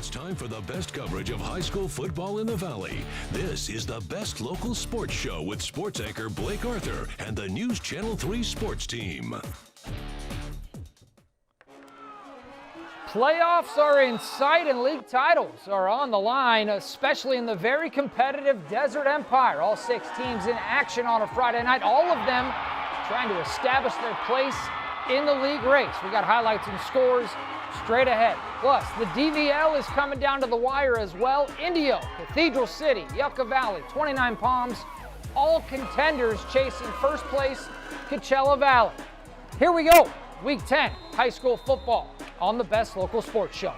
it's time for the best coverage of high school football in the Valley. This is the best local sports show with sports anchor Blake Arthur and the News Channel 3 sports team. Playoffs are in sight and league titles are on the line, especially in the very competitive Desert Empire. All 6 teams in action on a Friday night, all of them trying to establish their place in the league race. We got highlights and scores straight ahead. Plus, the DVL is coming down to the wire as well. Indio, Cathedral City, Yucca Valley, 29 Palms, all contenders chasing first place, Coachella Valley. Here we go, Week 10, high school football on the best local sports show.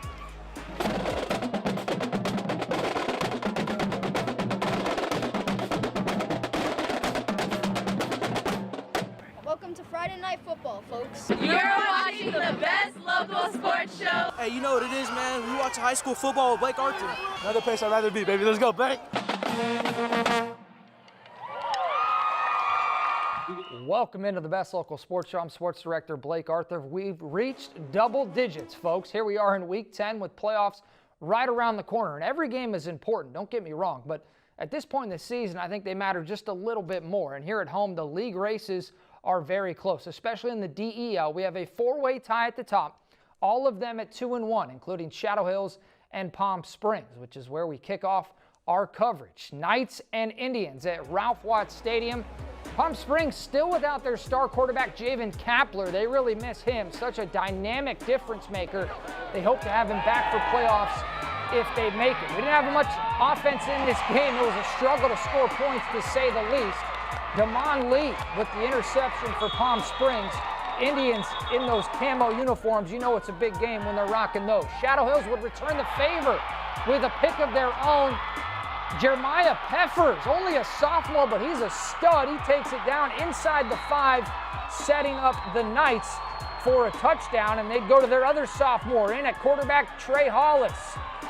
Welcome to Friday Night Football, folks. You're watching the best local sports show. Hey, you know what it is, man. We watch high school football with Blake Arthur. Another place I'd rather be, baby. Let's go, Blake. Welcome into the best local sports show. I'm sports director Blake Arthur. We've reached double digits, folks. Here we are in Week 10 with playoffs right around the corner. And every game is important, don't get me wrong. But at this point in the season, I think they matter just a little bit more. And here at home, the league races are very close, especially in the DEL. We have a 4-way tie at the top, all of them at 2-1, including Shadow Hills and Palm Springs, which is where we kick off our coverage. Knights and Indians at Ralph Watts Stadium. Palm Springs still without their star quarterback, Javen Kapler. They really miss him. Such a dynamic difference maker. They hope to have him back for playoffs if they make it. We didn't have much offense in this game. It was a struggle to score points, to say the least. Damon Lee with the interception for Palm Springs. Indians in those camo uniforms, you know it's a big game when they're rocking those. Shadow Hills would return the favor with a pick of their own. Jeremiah Peffers, only a sophomore, but he's a stud. He takes it down inside the 5, setting up the Knights for a touchdown, and they'd go to their other sophomore in at quarterback, Trey Hollis.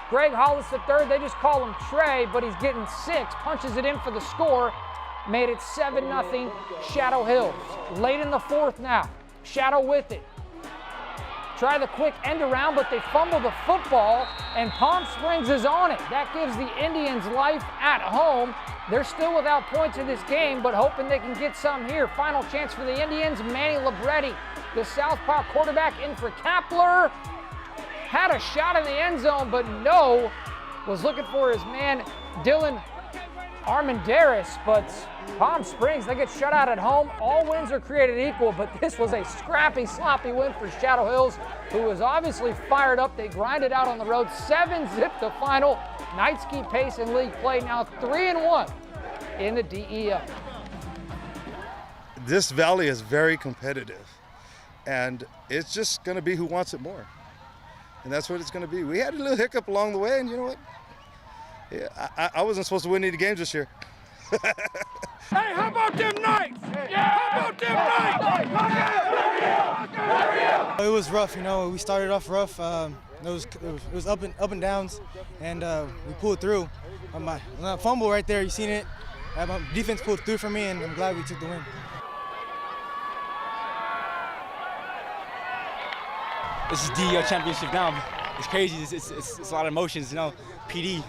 Greg Hollis III, they just call him Trey, but he's getting 6, punches it in for the score, made it 7-0 Shadow Hills. Late in the 4th now, Shadow with it. Try the quick end around, but they fumble the football, and Palm Springs is on it. That gives the Indians life at home. They're still without points in this game, but hoping they can get some here. Final chance for the Indians, Manny Libretti, the southpaw quarterback, in for Kapler. Had a shot in the end zone, but no. Was looking for his man, Dylan Armandaris, but Palm Springs, they get shut out at home. All wins are created equal, but this was a scrappy, sloppy win for Shadow Hills, who was obviously fired up. They grinded out on the road, 7-zip the final. Knights keep pace in league play, now 3-1 in the DEL. This valley is very competitive, and it's just going to be who wants it more. And that's what it's going to be. We had a little hiccup along the way, and you know what? Yeah, I wasn't supposed to win any games this year. Hey, how about them Knights? Yeah. How about them Knights? It was rough, you know. We started off rough. It was up and downs, and we pulled through. My fumble right there, you seen it. My defense pulled through for me, and I'm glad we took the win. This is DEL championship now. It's crazy. It's a lot of emotions, you know. PD.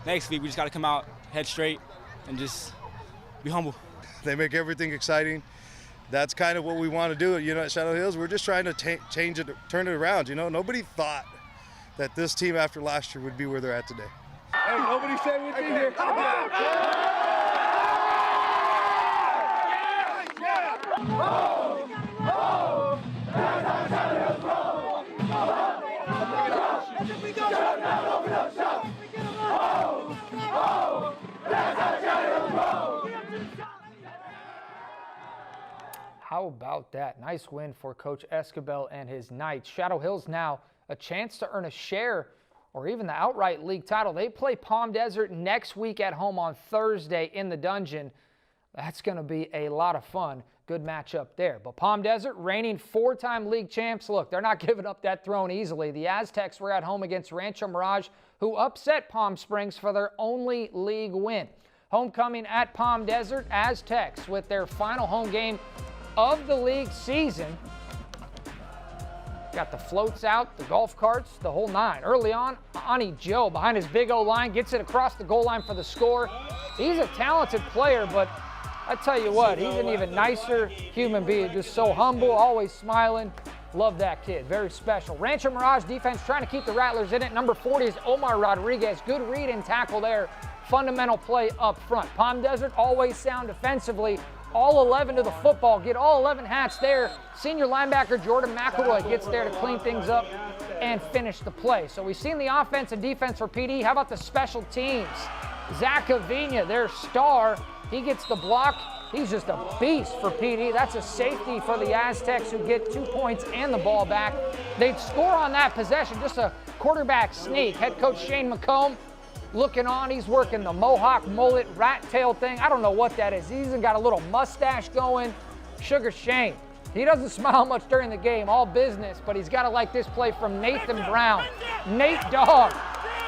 Next week, we just got to come out head straight and just be humble. They make everything exciting. That's kind of what we want to do, you know, at Shadow Hills. We're just trying to change it, turn it around, you know. Nobody thought that this team after last year would be where they're at today. Hey, nobody said we'd be here. How about that? Nice win for Coach ESQUIBEL and his Knights. Shadow Hills now a chance to earn a share or even the outright league title. They play Palm Desert next week at home on Thursday in the Dungeon. That's going to be a lot of fun. Good matchup there. But Palm Desert, reigning 4-time league champs, look, they're not giving up that throne easily. The Aztecs were at home against Rancho Mirage, who upset Palm Springs for their only league win. Homecoming at Palm Desert, Aztecs with their final home game of the league season. Got the floats out, the golf carts, the whole nine. Early on, Ani Joe behind his big O-line gets it across the goal line for the score. He's a talented player, but I tell you what, he's an even nicer human being. Just so humble, always smiling. Love that kid, very special. Rancho Mirage defense trying to keep the Rattlers in it. Number 40 is Omar Rodriguez. Good read and tackle there. Fundamental play up front. Palm Desert always sound defensively. All 11 to the football. Get all 11 hats there. Senior linebacker Jordan McElroy gets there to clean things up and finish the play. So we've seen the offense and defense for PD. How about the special teams? Zach Avina, their star, he gets the block. He's just a beast for PD. That's a safety for the Aztecs who get 2 points and the ball back. They'd score on that possession, just a quarterback sneak. Head coach Shane McComb looking on. He's working the mohawk, mullet, rat tail thing. I don't know what that is. He's even got a little mustache going. Sugar Shane. He doesn't smile much during the game, all business, but he's got to like this play from Nathan Brown. Nate Dogg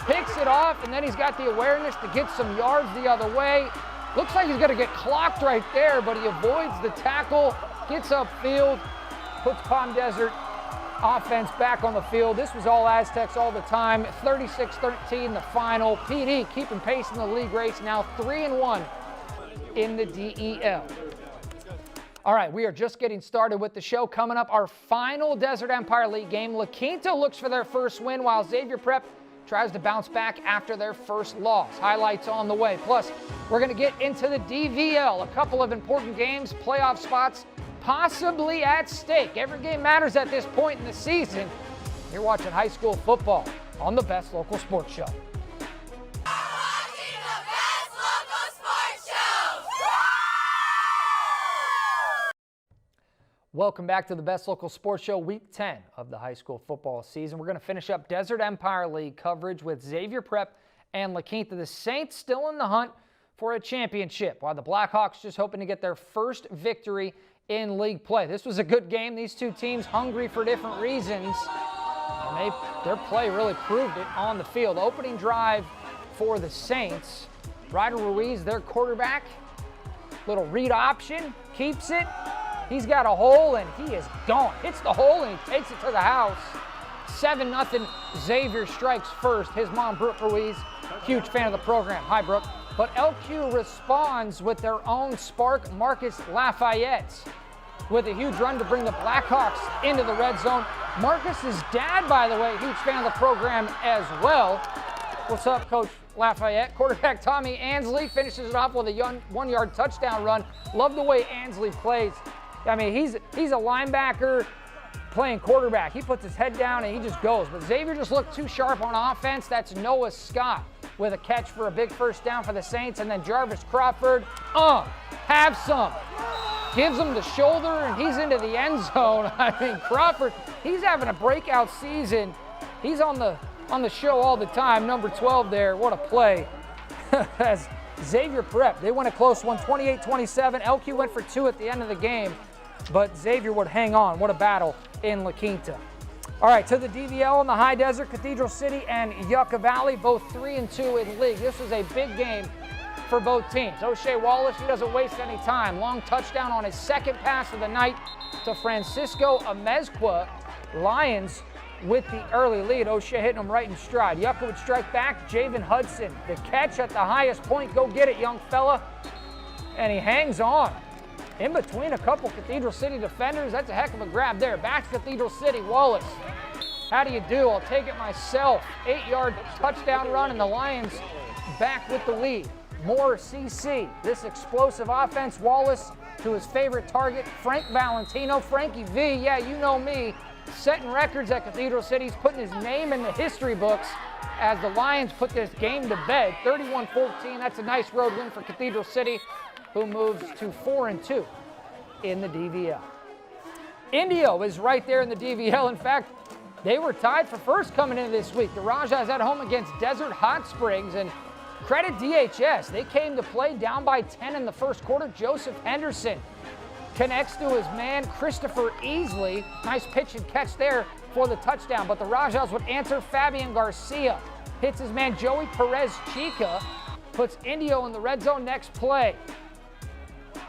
picks it off, and then he's got the awareness to get some yards the other way. Looks like he's going to get clocked right there, but he avoids the tackle, gets upfield, puts Palm Desert offense back on the field. This was all Aztecs all the time. 36-13 the final. PD keeping pace in the league race, now 3-1 in the DEL. All right, we are just getting started with the show. Coming up, our final Desert Empire League game. La Quinta looks for their first win, while Xavier Prep tries to bounce back after their first loss. Highlights on the way. Plus, we're going to get into the DVL. A couple of important games, playoff spots possibly at stake. Every game matters at this point in the season. You're watching high school football on the Best Local Sports Show. Welcome back to the Best Local Sports Show, Week 10 of the high school football season. We're going to finish up Desert Empire League coverage with Xavier Prep and La Quinta. The Saints still in the hunt for a championship, while the Blackhawks just hoping to get their first victory in league play. This was a good game. These two teams hungry for different reasons, and their play really proved it on the field. Opening drive for the Saints. Ryder Ruiz, their quarterback, little read option, keeps it. He's got a hole, and he is gone. Hits the hole, and he takes it to the house. 7-0, Xavier strikes first. His mom, Brooke Ruiz, huge fan of the program. Hi, Brooke. But LQ responds with their own spark, Marcus Lafayette, with a huge run to bring the Blackhawks into the red zone. Marcus's dad, by the way, huge fan of the program as well. What's up, Coach Lafayette? Quarterback Tommy Ansley finishes it off with a 1-yard touchdown run. Love the way Ansley plays. I mean, he's a linebacker playing quarterback. He puts his head down and he just goes. But Xavier just looked too sharp on offense. That's Noah Scott with a catch for a big first down for the Saints. And then Jarvis Crawford, have some. Gives him the shoulder, and he's into the end zone. I mean, Crawford, he's having a breakout season. He's on the show all the time. Number 12 there. What a play. As Xavier Prep, they won a close one, 28-27. LQ went for 2 at the end of the game, but Xavier would hang on. What a battle in La Quinta. All right, to the DVL in the High Desert, Cathedral City and Yucca Valley, both 3-2 in league. This was a big game for both teams. O'Shea Wallace, he doesn't waste any time. Long touchdown on his second pass of the night to Francisco Amezcua. Lions with the early lead. O'Shea hitting him right in stride. Yucca would strike back. Javen Hudson, the catch at the highest point. Go get it, young fella. And he hangs on in between a couple Cathedral City defenders. That's a heck of a grab there. Back to Cathedral City. Wallace, how do you do? I'll take it myself. 8-yard touchdown run, and the Lions back with the lead. More CC. This explosive offense. Wallace to his favorite target, Frank Valentino. Frankie V, yeah, you know me. Setting records at Cathedral City. He's putting his name in the history books as the Lions put this game to bed. 31-14. That's a nice road win for Cathedral City, who moves to 4-2 in the DVL. Indio is right there in the DVL. In fact, they were tied for first coming into this week. The Rajas at home against Desert Hot Springs, and credit DHS. They came to play down by 10 in the first quarter. Joseph Henderson connects to his man, Christopher Easley. Nice pitch and catch there for the touchdown, but the Rajas would answer. Fabian Garcia hits his man, Joey Perez Chica, puts Indio in the red zone. Next play,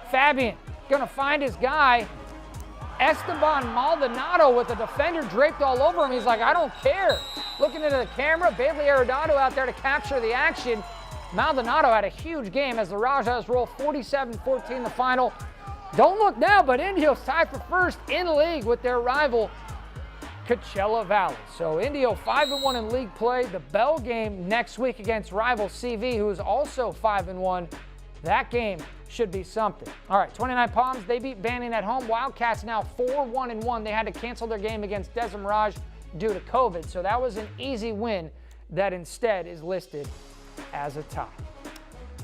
Fabian gonna find his guy. Esteban Maldonado with the defender draped all over him. He's like, I don't care. Looking into the camera, Bailey Arredondo out there to capture the action. Maldonado had a huge game as the Rajas roll 47-14 the final. Don't look now, but Indio's tied for first in league with their rival, Coachella Valley. So Indio 5-1 in league play. The bell game next week against rival CV, who is also 5-1. That game should be something. All right, 29 Palms, they beat Banning at home. Wildcats now 4-1-1. They had to cancel their game against Desert Mirage due to COVID, so that was an easy win that instead is listed as a tie.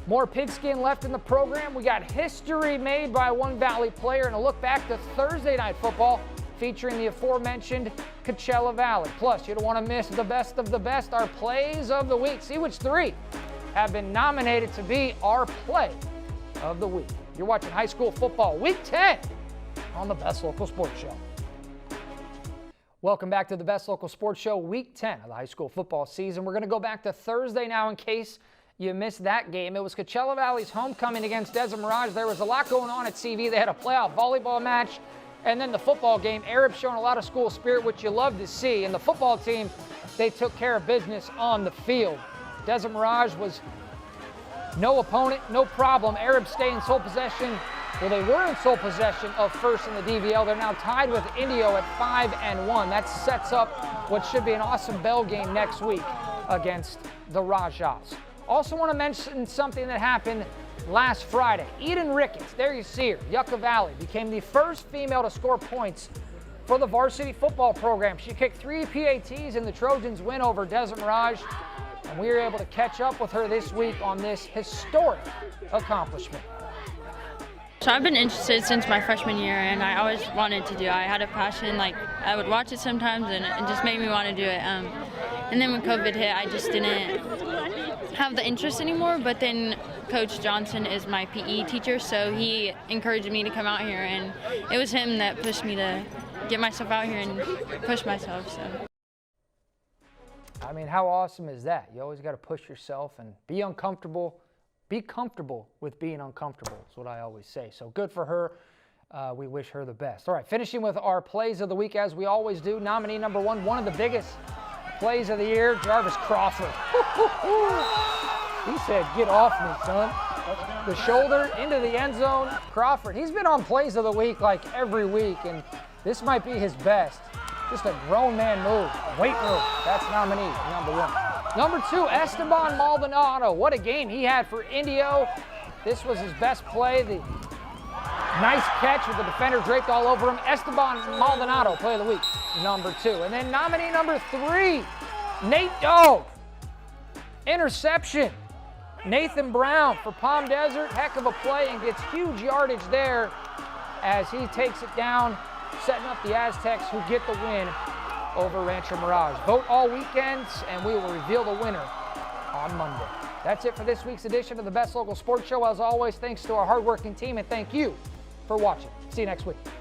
More pigskin left in the program. We got history made by one Valley player and a look back to Thursday night football featuring the aforementioned Coachella Valley. Plus, you don't want to miss the best of the best, our plays of the week. See which three have been nominated to be our play of the week. You're watching high school football week 10 on the Best Local Sports Show. Welcome back to the Best Local Sports Show, week 10 of the high school football season. We're going to go back to Thursday now in case you missed that game. It was Coachella Valley's homecoming against Desert Mirage. There was a lot going on at CV. They had a playoff volleyball match, and then the football game. Arab showing a lot of school spirit, which you love to see. And the football team, they took care of business on the field. Desert Mirage was no opponent, no problem. Arabs stay in sole possession. Well, they were in sole possession of first in the DVL. They're now tied with Indio at 5-1. That sets up what should be an awesome bell game next week against the Rajas. Also want to mention something that happened last Friday. Eden Ricketts, there you see her, Yucca Valley, became the first female to score points for the varsity football program. She kicked 3 PATs in the Trojans' win over Desert Mirage, and we were able to catch up with her this week on this historic accomplishment. So I've been interested since my freshman year, and I always wanted to do it. I had a passion, like I would watch it sometimes, and it just made me want to do it. And then when COVID hit, I just didn't have the interest anymore, but then Coach Johnson is my PE teacher, so he encouraged me to come out here, and it was him that pushed me to get myself out here and push myself. So. I mean, how awesome is that? You always got to push yourself and be uncomfortable. Be comfortable with being uncomfortable is what I always say. So good for her. We wish her the best. All right, finishing with our plays of the week as we always do. Nominee number one of the biggest plays of the year, Jarvis Crawford. He said, get off me, son. The shoulder into the end zone. Crawford, he's been on plays of the week like every week, and this might be his best. Just a grown man move. Weight room. That's nominee number one. Number two, Esteban Maldonado. What a game he had for Indio. This was his best play. The nice catch with the defender draped all over him. Esteban Maldonado, play of the week, number two. And then nominee number three, Nate Doe. Interception. Nathan Brown for Palm Desert. Heck of a play and gets huge yardage there as he takes it down, setting up the Aztecs who get the win over Rancho Mirage. Vote all weekends, and we will reveal the winner on Monday. That's it for this week's edition of the Best Local Sports Show. As always, thanks to our hardworking team, and thank you for watching. See you next week.